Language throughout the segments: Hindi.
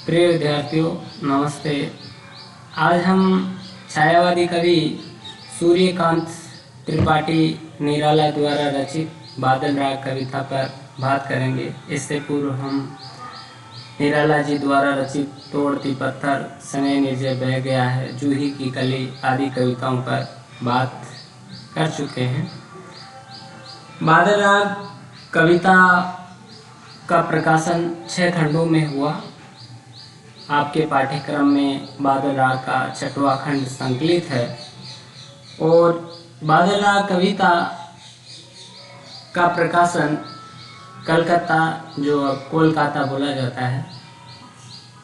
प्रिय विद्यार्थियों, नमस्ते। आज हम छायावादी कवि सूर्यकांत त्रिपाठी निराला द्वारा रचित बादल राग कविता पर बात करेंगे। इससे पूर्व हम निराला जी द्वारा रचित तोड़ती पत्थर, समय निर्जय बह गया है, जूही की कली आदि कविताओं पर बात कर चुके हैं। बादल राग कविता का प्रकाशन 6 खंडों में हुआ। आपके पाठ्यक्रम में बादल राग का 6वां खंड संकलित है और बादल राग कविता का प्रकाशन कलकत्ता, जो अब कोलकाता बोला जाता है,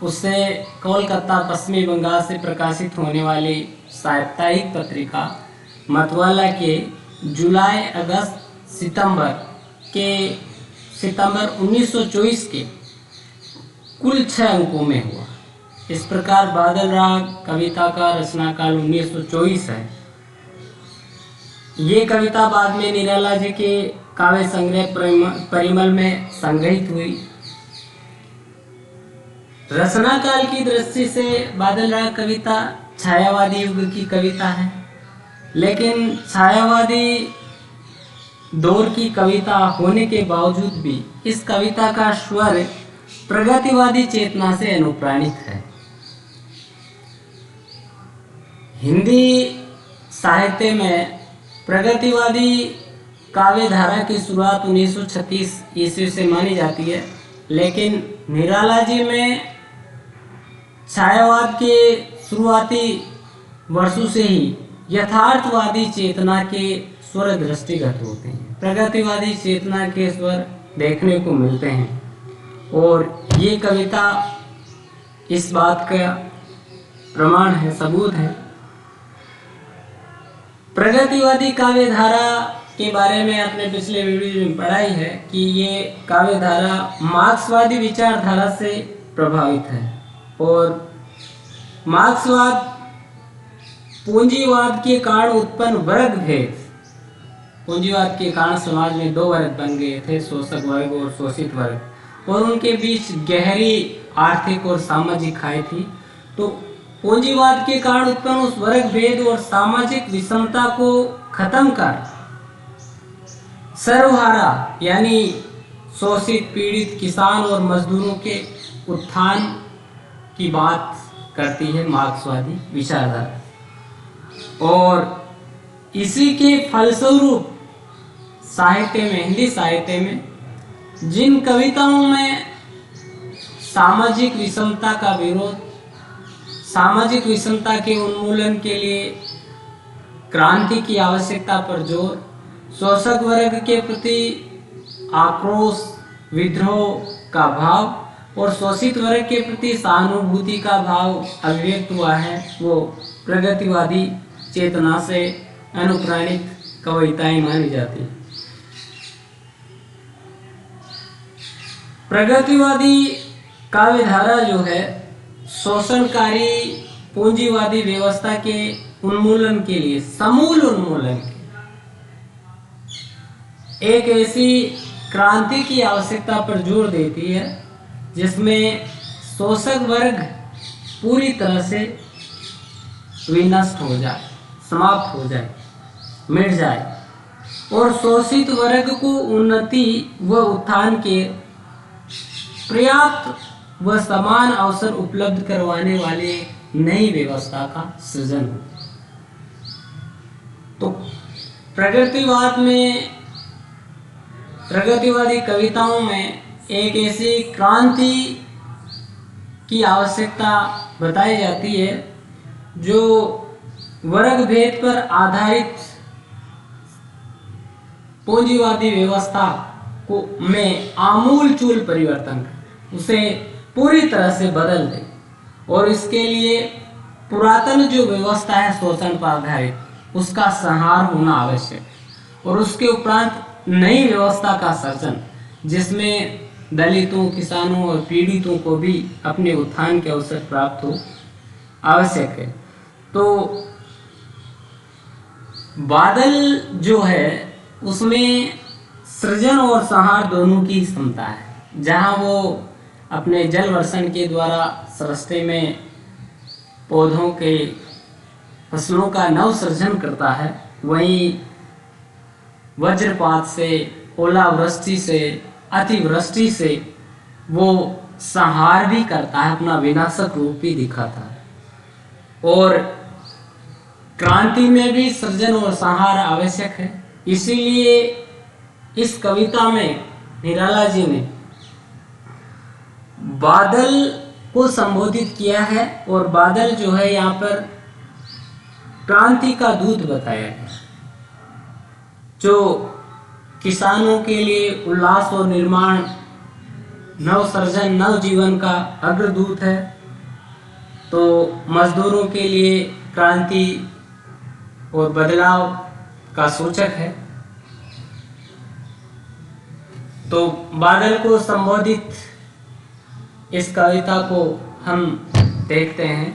उससे कोलकाता पश्चिमी बंगाल से प्रकाशित होने वाली साप्ताहिक पत्रिका मतवाला के जुलाई, अगस्त, सितंबर 1924 के कुल 6 अंकों में हुआ। इस प्रकार बादल राग कविता का रचना काल 1924 है। ये कविता बाद में निराला जी के काव्य संग्रह परिमल में संग्रहित हुई। रचना काल की दृष्टि से बादल राग कविता छायावादी युग की कविता है, लेकिन छायावादी दौर की कविता होने के बावजूद भी इस कविता का स्वर प्रगतिवादी चेतना से अनुप्राणित है। हिंदी साहित्य में प्रगतिवादी काव्य धारा की शुरुआत 1936 ईस्वी से मानी जाती है, लेकिन निराला जी में छायावाद के शुरुआती वर्षों से ही यथार्थवादी चेतना के स्वर दृष्टिगत होते हैं। प्रगतिवादी चेतना के स्वर देखने को मिलते हैं और ये कविता इस बात का प्रमाण है, सबूत है। प्रगतिवादी काव्य धारा के बारे में आपने पिछले वीडियो में पढ़ाई है कि ये काव्य धारा मार्क्सवादी विचारधारा से प्रभावित है और मार्क्सवाद पूंजीवाद के कारण उत्पन्न वर्ग भेद, पूंजीवाद के कारण समाज में 2 वर्ग बन गए थे, शोषक वर्ग और शोषित वर्ग, और उनके बीच गहरी आर्थिक और सामाजिक खाई थी। तो पूंजीवाद के कारण उत्पन्न उस वर्ग भेद और सामाजिक विषमता को खत्म कर सर्वहारा यानी शोषित, पीड़ित किसान और मजदूरों के उत्थान की बात करती है मार्क्सवादी विचारधारा। और इसी के फलस्वरूप साहित्य में, हिंदी साहित्य में जिन कविताओं में सामाजिक विषमता का विरोध, सामाजिक विषमता के उन्मूलन के लिए क्रांति की आवश्यकता पर जोर, शोषक वर्ग के प्रति आक्रोश, विद्रोह का भाव और शोषित वर्ग के प्रति सहानुभूति का भाव अभिव्यक्त हुआ है, वो प्रगतिवादी चेतना से अनुप्राणित कविताएं मानी जाती हैं। प्रगतिवादी काव्य धारा जो है शोषणकारी पूंजीवादी व्यवस्था के उन्मूलन के लिए, समूल उन्मूलन के एक ऐसी क्रांति की आवश्यकता पर जोर देती है जिसमें शोषक वर्ग पूरी तरह से विनष्ट हो जाए, समाप्त हो जाए, मिट जाए और शोषित वर्ग को उन्नति व उत्थान के पर्याप्त व समान अवसर उपलब्ध करवाने वाले नई व्यवस्था का सृजन हो। तो प्रगतिवादी कविताओं में एक ऐसी क्रांति की आवश्यकता बताई जाती है जो वर्ग भेद पर आधारित पूंजीवादी व्यवस्था को में आमूल चूल परिवर्तन कर उसे पूरी तरह से बदल दे, और इसके लिए पुरातन जो व्यवस्था है शोषण पर आधारित, उसका संहार होना आवश्यक है और उसके उपरांत नई व्यवस्था का सृजन जिसमें दलितों, किसानों और पीड़ितों को भी अपने उत्थान के अवसर प्राप्त हो आवश्यक है। तो बादल जो है उसमें सृजन और संहार दोनों की क्षमता है, जहां वो अपने जल वर्षण के द्वारा सृष्टि में पौधों के फसलों का नव सृजन करता है, वहीं वज्रपात से, ओलावृष्टि से, अतिवृष्टि से वो संहार भी करता है, अपना विनाशक रूप भी दिखाता है। और क्रांति में भी सृजन और संहार आवश्यक है। इसीलिए इस कविता में निराला जी ने बादल को संबोधित किया है, और बादल जो है यहाँ पर क्रांति का दूत बताया है, जो किसानों के लिए उल्लास और निर्माण, नव सृजन, नव जीवन का अग्रदूत है, तो मजदूरों के लिए क्रांति और बदलाव का सूचक है। तो बादल को संबोधित इस कविता को हम देखते हैं।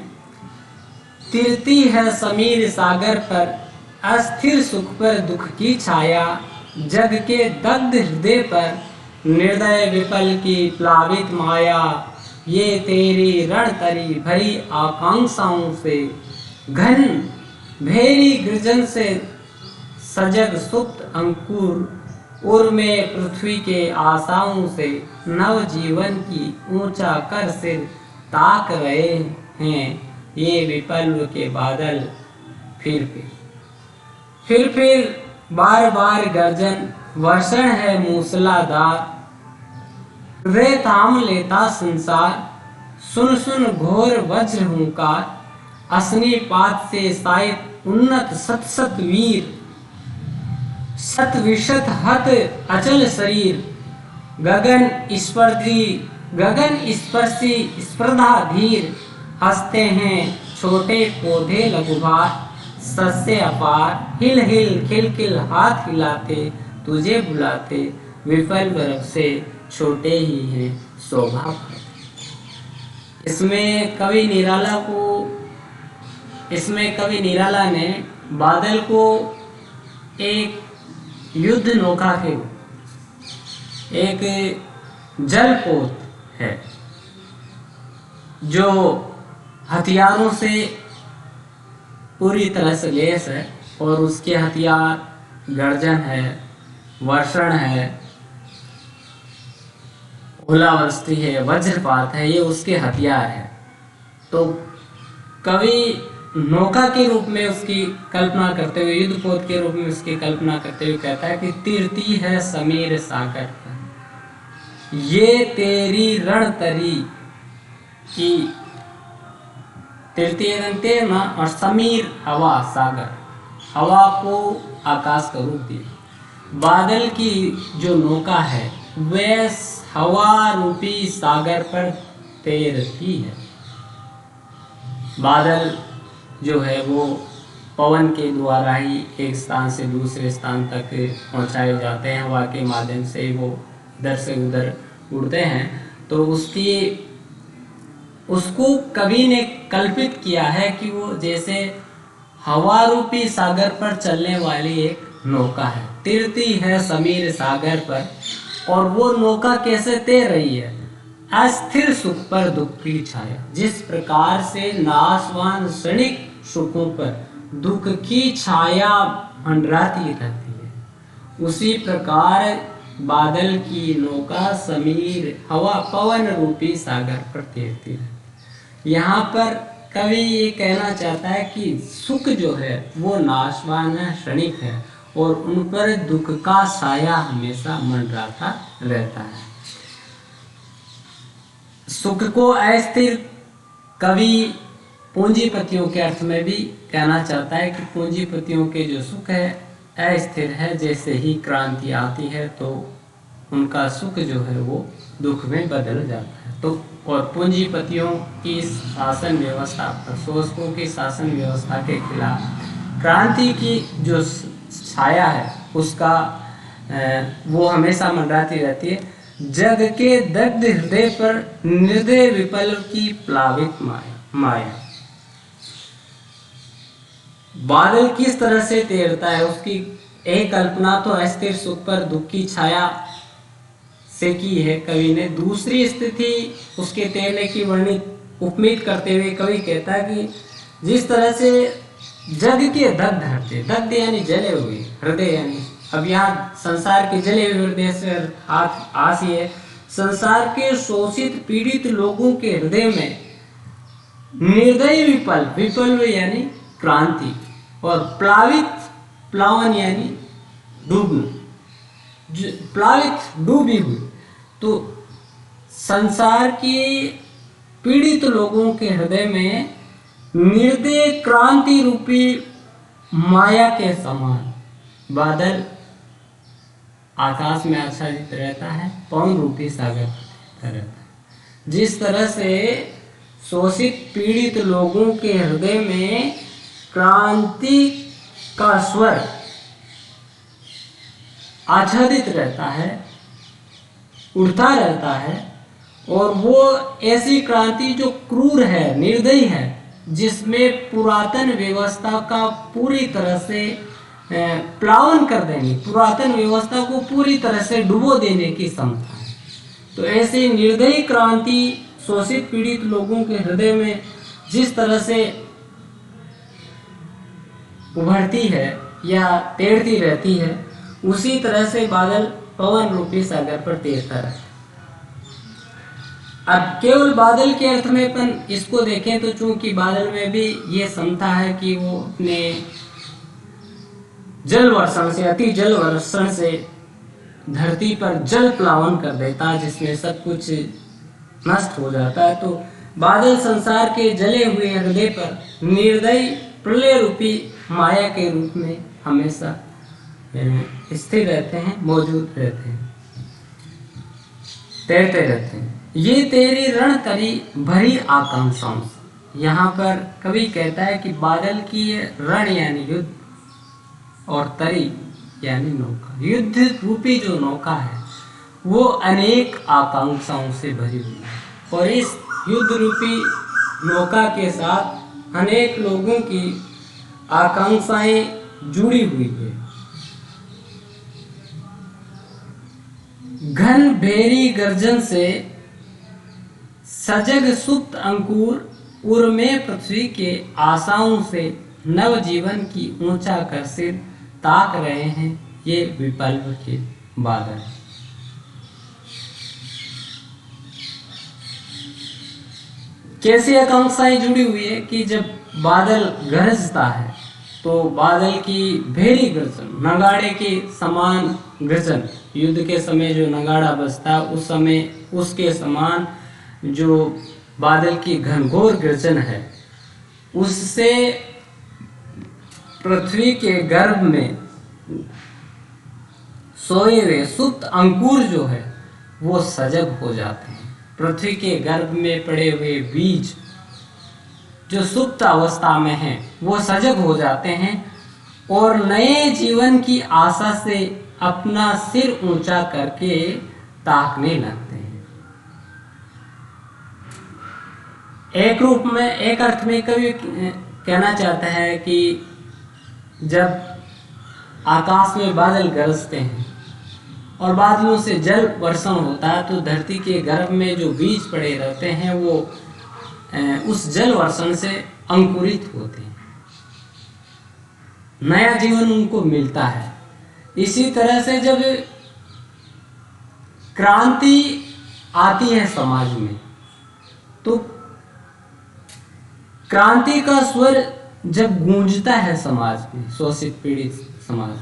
तिरती है समीर सागर पर, अस्थिर सुख पर दुख की छाया, जग के दग्ध हृदय पर निर्दय विफल की प्लावित माया, ये तेरी रणतरी भरी आकांक्षाओं से, घन भेरी गर्जन से सजग सुप्त अंकुर, उर्मे पृथ्वी के आशाओं से, नव जीवन की ऊंचा कर सिर ताक रहे हैं ये विपल्व के बादल। फिर बार बार गर्जन, वर्षण है मूसलाधार, रे थाम लेता संसार, सुन सुन घोर वज्र हुंकार, असनी पात से साइत उन्नत सत सत वीर, शत विशत हत अचल शरीर, गगन स्पर्शी स्पर्धा धीर, हंसते हैं छोटे पौधे लघुभार, सस्य अपार, हिल हिल खिल खिल हाथ हिलाते, तुझे बुलाते, विफल बर्फ से छोटे ही हैं शोभा। इसमें कवि निराला ने बादल को एक युद्ध नौका के, एक जलपोत है जो हथियारों से पूरी तरह से लैस है, और उसके हथियार गर्जन है, वर्षण है, ओलावृष्टि है, वज्रपात है, ये उसके हथियार है। तो कवि नौका के रूप में उसकी कल्पना करते हुए, युद्धपोत के रूप में उसकी कल्पना करते हुए कहता है कि तिरती है समीर सागर पर, ये तेरी रणतरी की, तृतीय रंगते ना, और समीर हवा, सागर, हवा को आकाश का रूप दिया। बादल की जो नौका है वह हवा रूपी सागर पर तैरती है। बादल जो है वो पवन के द्वारा ही एक स्थान से दूसरे स्थान तक पहुंचाए जाते हैं, हवा के माध्यम से वो इधर से उधर उड़ते हैं। तो उसको कवि ने कल्पित किया है कि वो जैसे हवा रूपी सागर पर चलने वाली एक नौका है, तैरती है समीर सागर पर, और वो नौका कैसे तैर रही है, अस्थिर सुख पर दुख की छाया। जिस प्रकार से नाशवान क्षणिक सुखों पर दुख की छाया मंडराती रहती है, उसी प्रकार बादल की नौका समीर हवा पवन रूपी सागर पर तैरती है। यहाँ पर कवि ये कहना चाहता है कि सुख जो है वो नाशवान है, क्षणिक है, और उन पर दुख का साया हमेशा मंडराता रहता है। सुख को अस्थिर कवि पूंजीपतियों के अर्थ में भी कहना चाहता है कि पूंजीपतियों के जो सुख है अस्थिर है, जैसे ही क्रांति आती है तो उनका सुख जो है वो दुख में बदल जाता है। तो और पूंजीपतियों की शासन व्यवस्था, शोषकों की शासन व्यवस्था के खिलाफ क्रांति की जो छाया है उसका वो हमेशा मंडराती रहती है। जग के दग्ध हृदय पर निर्दय विपल की प्लावित माया। बादल किस तरह से तैरता है उसकी एक कल्पना तो अस्थिर सुख पर दुख की छाया से की है कवि ने। दूसरी स्थिति उसके तैरने की वर्णित उपमित करते हुए कवि कहता है कि जिस तरह से जग के दग्ध हृदय, दग्ध यानी जले हुए, हृदय यानी, अब यहाँ संसार के जले हुए हृदय से आस है संसार के शोषित पीड़ित लोगों के हृदय में निर्दयी विपल्प, विपल्प यानी क्रांति, और प्लावित, प्लावन यानी डूबना, प्लावित डूबी हुई। तो संसार के पीड़ित लोगों के हृदय में निर्दय क्रांति रूपी माया के समान बादल आकाश में आच्छादित रहता है, पवन रूपी सागर रहता है। जिस तरह से शोषित पीड़ित लोगों के हृदय में क्रांति का स्वर आच्छादित रहता है, उड़ता रहता है, और वो ऐसी क्रांति जो क्रूर है, निर्दयी है, जिसमें पुरातन व्यवस्था का पूरी तरह से प्लावन कर देने, पुरातन व्यवस्था को पूरी तरह से डुबो देने की क्षमता है। तो ऐसी निर्दयी क्रांति शोषित पीड़ित लोगों के हृदय में जिस तरह से उभरती है या तैरती रहती है, उसी तरह से बादल पवन रूपी सागर पर तैरता रहता है। अब केवल बादल के अर्थ में अपन इसको देखें तो चूंकि बादल में भी ये क्षमता है कि वो अपने जल वर्षण से, अति जल वर्षण से धरती पर जल प्लावन कर देता है, जिसमें सब कुछ नष्ट हो जाता है। तो बादल संसार के जले हुए हृदय पर निर्दयी प्रलय रूपी माया के रूप में हमेशा स्थिर रहते हैं, मौजूद रहते हैं, तैरते रहते हैं। ये तेरी रण तरी भरी आकांक्षाओं से, यहाँ पर कवि कहता है कि बादल की ये रण यानी युद्ध और तरी यानी नौका, युद्ध रूपी जो नौका है वो अनेक आकांक्षाओं से भरी हुई है, और इस युद्ध रूपी नौका के साथ अनेक लोगों की आकांक्षाएं जुड़ी हुई है। घन भेरी गर्जन से सजग सुप्त अंकुर उर्मे पृथ्वी के आशाओं से नव जीवन की ऊंचा कर सिर ताक रहे हैं ये विकल्प के बादल। कैसी आकांक्षाएं जुड़ी हुई है कि जब बादल गरजता है तो बादल की भेरी गर्जन, नगाड़े के समान गर्जन, युद्ध के समय जो नगाड़ा बजता है उस समय उसके समान जो बादल की घनघोर गर्जन है, उससे पृथ्वी के गर्भ में सोए हुए सुप्त अंकुर जो है वो सजग हो जाते हैं। पृथ्वी के गर्भ में पड़े हुए बीज जो सुप्त अवस्था में हैं वो सजग हो जाते हैं और नए जीवन की आशा से अपना सिर ऊंचा करके ताकने लगते हैं। एक रूप में, एक अर्थ में कवि कहना चाहता है कि जब आकाश में बादल गरजते हैं और बादलों से जल वर्षण होता है तो धरती के गर्भ में जो बीज पड़े रहते हैं वो उस जल वर्षण से अंकुरित होते हैं, नया जीवन उनको मिलता है। इसी तरह से जब क्रांति आती है समाज में तो क्रांति का स्वर जब गूंजता है समाज में, शोषित पीड़ित समाज,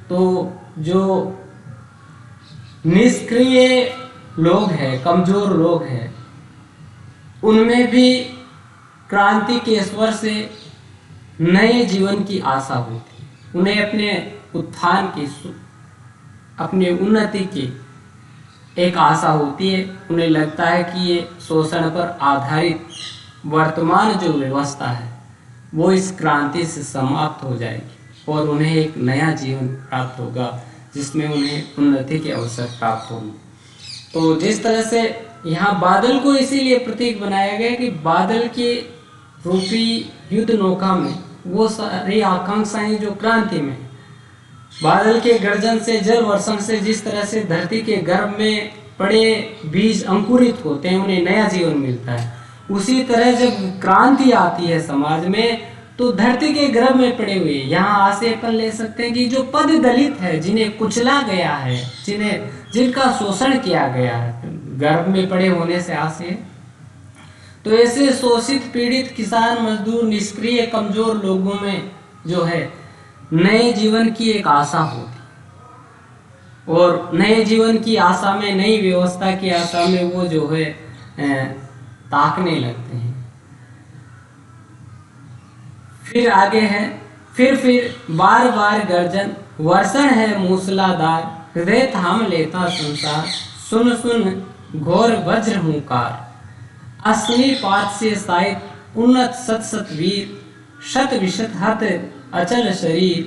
तो जो निष्क्रिय लोग हैं, कमजोर लोग हैं, उनमें भी क्रांति के स्वर से नए जीवन की आशा होती है। उन्हें अपने उत्थान की, अपनी उन्नति की एक आशा होती है। उन्हें लगता है कि ये शोषण पर आधारित वर्तमान जो व्यवस्था है वो इस क्रांति से समाप्त हो जाएगी और उन्हें एक नया जीवन प्राप्त होगा जिसमें उन्हें उन्नति के अवसर प्राप्त होंगे। तो जिस तरह से यहाँ बादल को इसीलिए प्रतीक बनाया गया कि बादल के रूपी युद्ध नौका में वो सारी आकांक्षाएं जो क्रांति में, बादल के गर्जन से, जल वर्षण से जिस तरह से धरती के गर्भ में पड़े बीज अंकुरित होते हैं, उन्हें नया जीवन मिलता है। उसी तरह जब क्रांति आती है समाज में, तो धरती के गर्भ में पड़े हुए, यहाँ आशय अपन ले सकते हैं कि जो पद दलित है, जिन्हें कुचला गया है, जिनका शोषण किया गया है, गर्भ में पड़े होने से आशय, तो ऐसे शोषित, पीड़ित, किसान, मजदूर, निष्क्रिय, कमजोर लोगों में जो है नए जीवन की एक आशा होती, और नए जीवन की आशा में, नई व्यवस्था की आशा में वो जो है ताकने लगते हैं। फिर आगे है, फिर बार बार गर्जन, वर्षण है मूसलाधार, हृदय थाम लेता संसार, सुन सुन घोर वज्र हुंकार, असली पात से साहित उन्नत सत सत वीर, शत विशत हत अचल शरीर,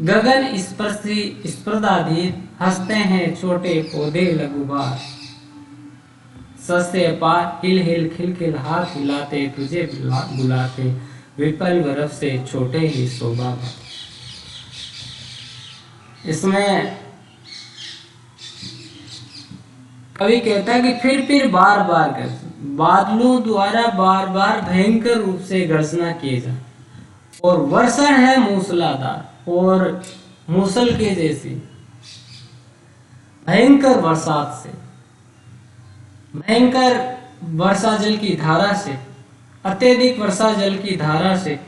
गगन स्पर्शी स्पर्धाधीर, हंसते हैं छोटे पौधे लघुभार, सस्ते अपार हिल हिल खिल खिल हाथ हिलाते, तुझे बुलाते, विपल बर्फ से छोटे ही शोभा। इसमें कवि कहता है कि फिर बार बार गर्जना, बादलों द्वारा बार बार भयंकर रूप से गर्जना किए जा, और वर्षण है मूसलाधार, और मूसल के जैसी भयंकर बरसात से, भयंकर वर्षा जल की धारा से, अत्यधिक वर्षा जल की धारा से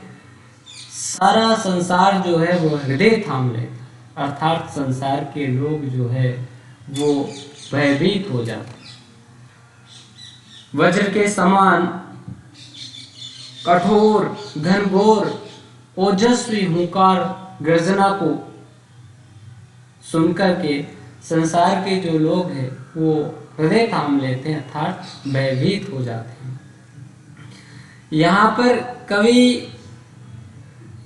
सारा संसार जो है वो हृदय थाम लेता, अर्थात संसार के लोग जो है वो भयभीत हो जाते। वज्र के समान कठोर, घनघोर, ओजस्वी हुंकार गर्जना को सुनकर के संसार के जो लोग हैं वो हृदय थाम लेते हैं, अर्थात भयभीत हो जाते हैं। यहाँ पर कवि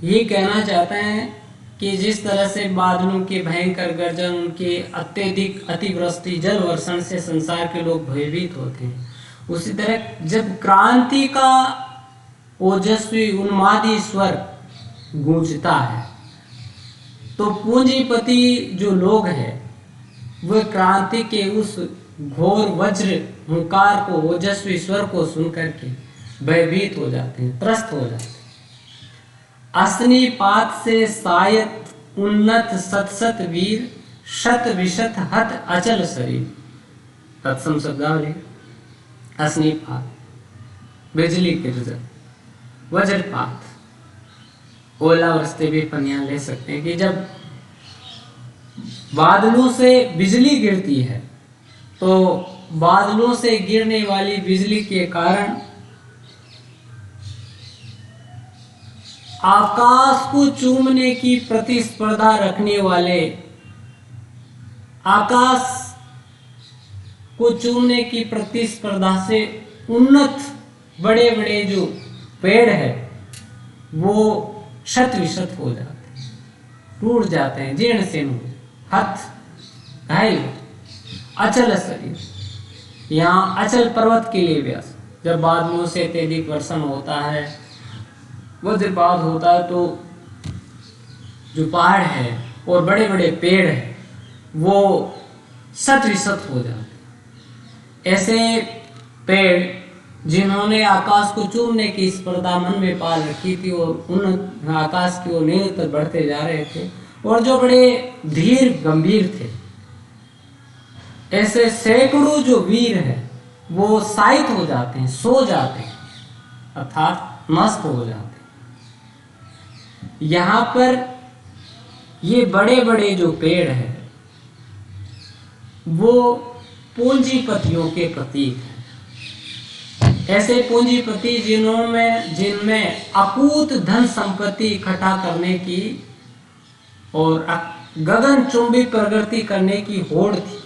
ये कहना चाहते हैं कि जिस तरह से बादलों के भयंकर गर्जन, उनके अत्यधिक अतिवृष्टि, जल वर्षण से संसार के लोग भयभीत होते हैं, उसी तरह जब क्रांति का ओजस्वी उन्मादी स्वर गूंजता है, तो पूंजीपति जो लोग हैं वह क्रांति के उस घोर वज्र हुंकार को, ओजस्वी स्वर को सुनकर के भयभीत हो जाते हैं, त्रस्त हो जाते हैं। असनी पात से सायत उन्नत सत सत वीर, शत विशत हत अचल शरीर। तत्सम शब्दावली। असनी पात, बिजली गिरजन, वज्रपात, ओलावृष्टि भी अपन यहाँ ले सकते हैं कि जब बादलों से बिजली गिरती है, तो बादलों से गिरने वाली बिजली के कारण आकाश को चूमने की प्रतिस्पर्धा रखने वाले, आकाश को चूमने की प्रतिस्पर्धा से उन्नत बड़े बड़े जो पेड़ है वो शत विशत हो जाते हैं, टूट जाते हैं, जीर्ण शीर्ण, हत घायल, अचल शरीर। यहाँ अचल पर्वत के लिए व्यास, जब बादलों से अत्यधिक वर्षण होता है, वज्रपात होता है, तो जो पहाड़ है और बड़े बड़े पेड़ है वो शत विशत हो जाते हैं। ऐसे पेड़ जिन्होंने आकाश को चूमने की स्पर्धा मन में पाल रखी थी और उन आकाश की ओर निरंतर बढ़ते जा रहे थे, और जो बड़े धीर गंभीर थे, ऐसे सैकड़ों जो वीर है वो शायित हो जाते हैं, सो जाते हैं, अर्थात मस्त हो जाते हैं। यहाँ पर ये बड़े बड़े जो पेड़ है वो पूंजीपतियों के प्रतीक हैं। ऐसे पूंजीपति जिनमें अकूत धन संपत्ति इकट्ठा करने की और गगनचुंबी प्रगति करने की होड़ थी,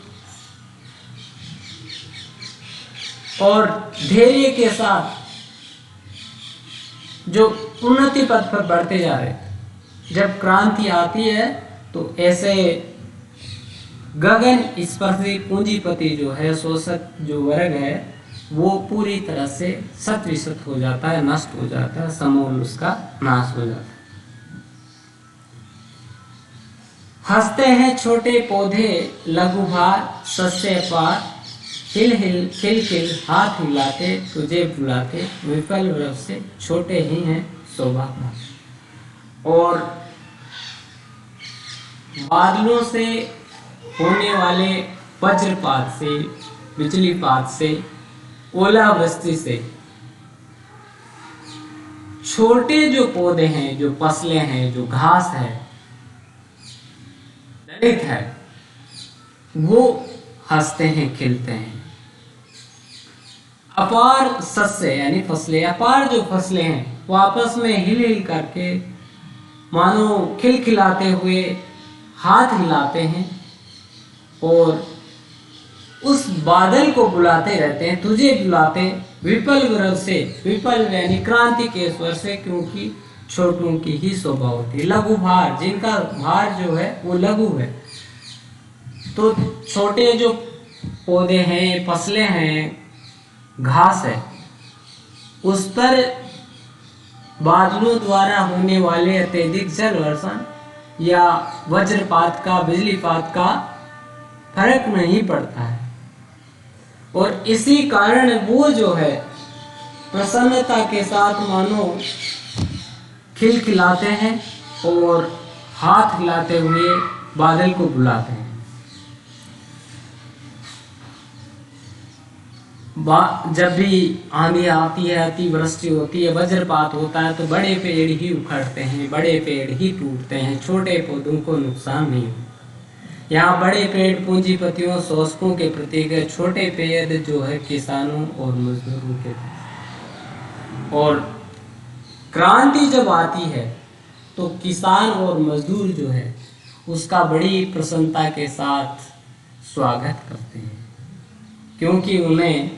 और धैर्य के साथ जो उन्नति पथ पर बढ़ते जा रहे थे। जब क्रांति आती है तो ऐसे गगन स्पर्शी पूंजीपति जो है, शोषक जो वर्ग है, वो पूरी तरह से शत विशत हो जाता है, नष्ट हो जाता है, समूल उसका नाश हो जाता है। हंसते हैं छोटे पौधे लघुभार, सस्य पार, हिल हिल खिल खिल हाथ हिलाते तुझे बुलाते, विफल वृक्ष से छोटे ही हैं शोभा पाते। और बादलों से होने वाले वज्रपात से, बिजलीपात से, ओलावृष्टि से छोटे जो पौधे हैं, जो फसलें हैं, जो घास है, दलित है, वो हंसते हैं, खिलते हैं। अपार सस्य यानी फसलें, अपार जो फसलें हैं वो आपस में हिल हिल करके मानो खिलखिलाते हुए हाथ हिलाते हैं और उस बादल को बुलाते रहते हैं, तुझे बुलाते विपल विरव से, विपल यानी क्रांति के स्वर से, क्योंकि छोटों की ही शोभा होती है। लघु भार, जिनका भार जो है वो लघु है, तो छोटे जो पौधे हैं, फसलें हैं, घास है, उस पर बादलों द्वारा होने वाले अत्यधिक जल वर्षण या वज्रपात का, बिजलीपात का फर्क नहीं पड़ता है। और इसी कारण वो जो है प्रसन्नता के साथ मानो खिलखिलाते हैं और हाथ हिलाते हुए बादल को बुलाते हैं। जब भी आंधी आती है, अतिवृष्टि होती है, वज्रपात होता है, तो बड़े पेड़ ही उखड़ते हैं, बड़े पेड़ ही टूटते हैं, छोटे पौधों को नुकसान नहीं होता। यहाँ बड़े पेड़ पूंजीपतियों, शोषकों के प्रतीक है, छोटे पेड़ जो है किसानों और मजदूरों के। और क्रांति जब आती है तो किसान और मजदूर जो है उसका बड़ी प्रसन्नता के साथ स्वागत करते हैं, क्योंकि उन्हें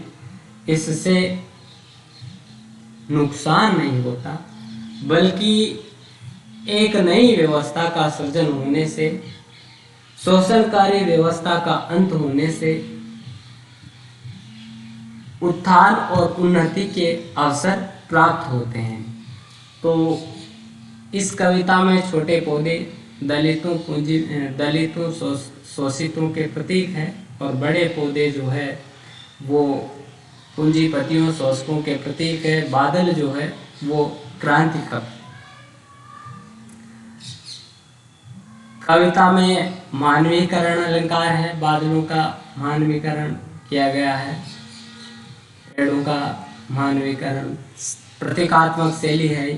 इससे नुकसान नहीं होता, बल्कि एक नई व्यवस्था का सृजन होने से, शोषणकारी व्यवस्था का अंत होने से उत्थान और उन्नति के अवसर प्राप्त होते हैं। तो इस कविता में छोटे पौधे दलितों शोषितों के प्रतीक हैं और बड़े पौधे जो है वो पूंजीपतियों, शोषकों के प्रतीक है। बादल जो है वो क्रांति का। कविता में मानवीकरण अलंकार है, बादलों का मानवीकरण किया गया है, पेड़ों का मानवीकरण, प्रतीकात्मक शैली है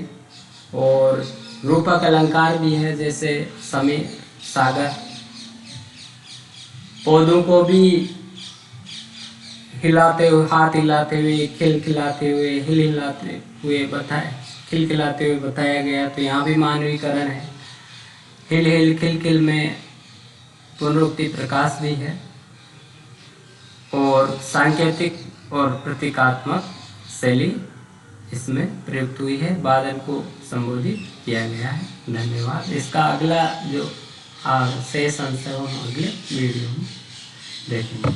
और रूपक अलंकार भी है, जैसे समीर, सागर। पौधों को भी हिलाते हुए, हाथ हिलाते हुए, खिलखिलाते हुए, हिलाते हुए खिलखिलाते हुए बताया गया। तो यहाँ भी मानवीकरण है। हिल हिल खिलखिल में पुनरुक्ति प्रकाश भी है और सांकेतिक और प्रतीकात्मक शैली इसमें प्रयुक्त हुई है। बादल को संबोधित किया गया है। धन्यवाद। इसका अगला जो शेष अंश है वो हम अगले वीडियो में देखेंगे।